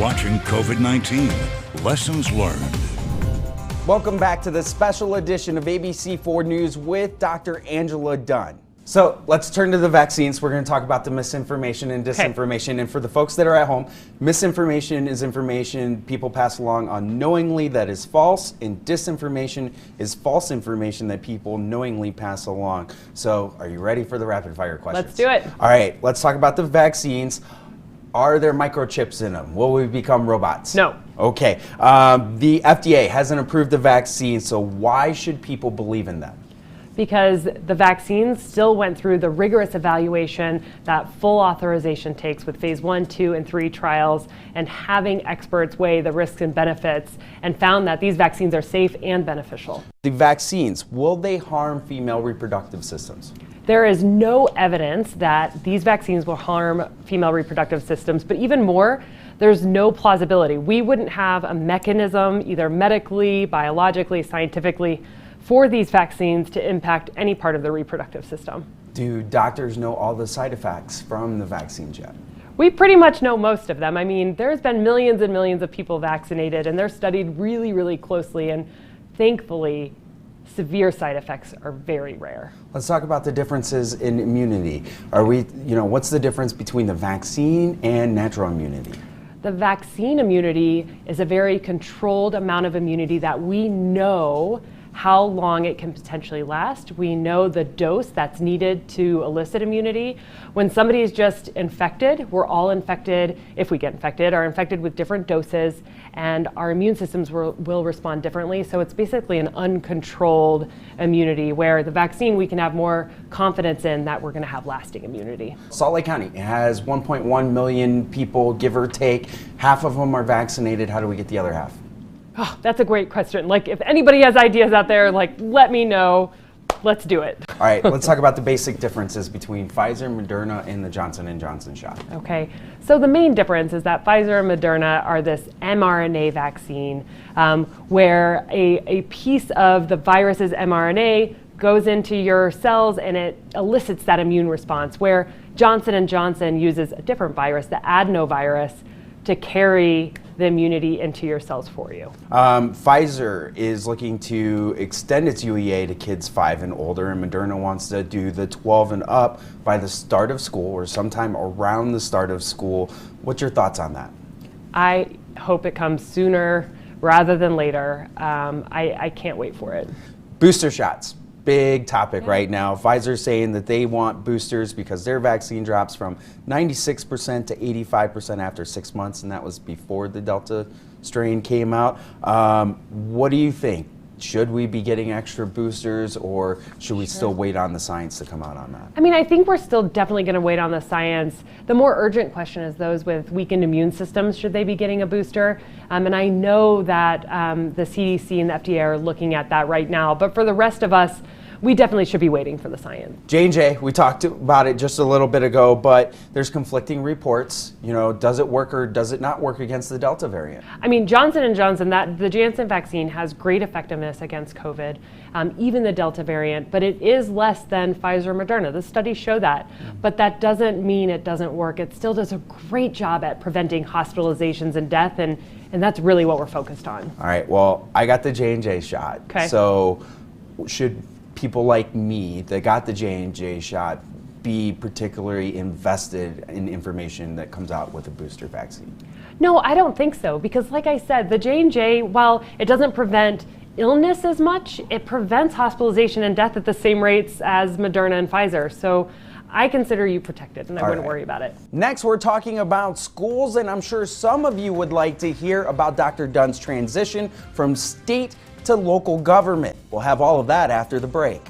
watching COVID-19 Lessons Learned. Welcome back to the special edition of ABC4 News with Dr. Angela Dunn. So let's turn to the vaccines. We're going to talk about the misinformation and disinformation. Okay. And for the folks that are at home, misinformation is information people pass along unknowingly that is false, and disinformation is false information that people knowingly pass along. So are you ready for the rapid fire questions? Let's do it. All right, let's talk about the vaccines. Are there microchips in them? Will we become robots? No. Okay. The FDA hasn't approved the vaccine, so why should people believe in them? Because the vaccines still went through the rigorous evaluation that full authorization takes with phase 1, 2, and 3 trials, and having experts weigh the risks and benefits, and found that these vaccines are safe and beneficial. The vaccines, will they harm female reproductive systems? There is no evidence that these vaccines will harm female reproductive systems, but even more, there's no plausibility. We wouldn't have a mechanism, either medically, biologically, scientifically, for these vaccines to impact any part of the reproductive system. Do doctors know all the side effects from the vaccines yet? We pretty much know most of them. I mean, there's been millions and millions of people vaccinated, and they're studied really, really closely, and thankfully, severe side effects are very rare. Let's talk about the differences in immunity. What's the difference between the vaccine and natural immunity? The vaccine immunity is a very controlled amount of immunity that we know how long it can potentially last. We know the dose that's needed to elicit immunity. When somebody is just infected, we're all infected, if we get infected, are infected with different doses, and our immune systems will respond differently. So it's basically an uncontrolled immunity, where the vaccine we can have more confidence in that we're gonna have lasting immunity. Salt Lake County has 1.1 million people, give or take. Half of them are vaccinated. How do we get the other half? Oh, that's a great question. Like, if anybody has ideas out there, let me know. Let's do it. All right, let's talk about the basic differences between Pfizer, Moderna, and the Johnson & Johnson shot. Okay, so the main difference is that Pfizer and Moderna are this mRNA vaccine, where a piece of the virus's mRNA goes into your cells and it elicits that immune response, where Johnson & Johnson uses a different virus, the adenovirus, to carry the immunity into your cells for you. Pfizer is looking to extend its UEA to kids 5 and older, and Moderna wants to do the 12 and up by the start of school or sometime around the start of school. What's your thoughts on that? I hope it comes sooner rather than later. I can't wait for it. Booster shots. Big topic right now. Pfizer's saying that they want boosters because their vaccine drops from 96% to 85% after 6 months, and that was before the Delta strain came out. What do you think? Should we be getting extra boosters, or should we still wait on the science to come out on that? I mean, I think we're still definitely going to wait on the science. The more urgent question is those with weakened immune systems, should they be getting a booster? And I know that the CDC and the FDA are looking at that right now, but for the rest of us, we definitely should be waiting for the science. J&J, we talked about it just a little bit ago, but there's conflicting reports. Does it work or does it not work against the Delta variant? I mean, Johnson & Johnson, the Janssen vaccine has great effectiveness against COVID, even the Delta variant, but it is less than Pfizer and Moderna. The studies show that, but that doesn't mean it doesn't work. It still does a great job at preventing hospitalizations and death, and that's really what we're focused on. All right, well, I got the J&J shot. Okay. So should people like me that got the J&J shot be particularly invested in information that comes out with a booster vaccine? No, I don't think so, because like I said, the J&J, while it doesn't prevent illness as much, it prevents hospitalization and death at the same rates as Moderna and Pfizer. So I consider you protected, and I wouldn't worry about it. Next, we're talking about schools, and I'm sure some of you would like to hear about Dr. Dunn's transition from state to local government. We'll have all of that after the break.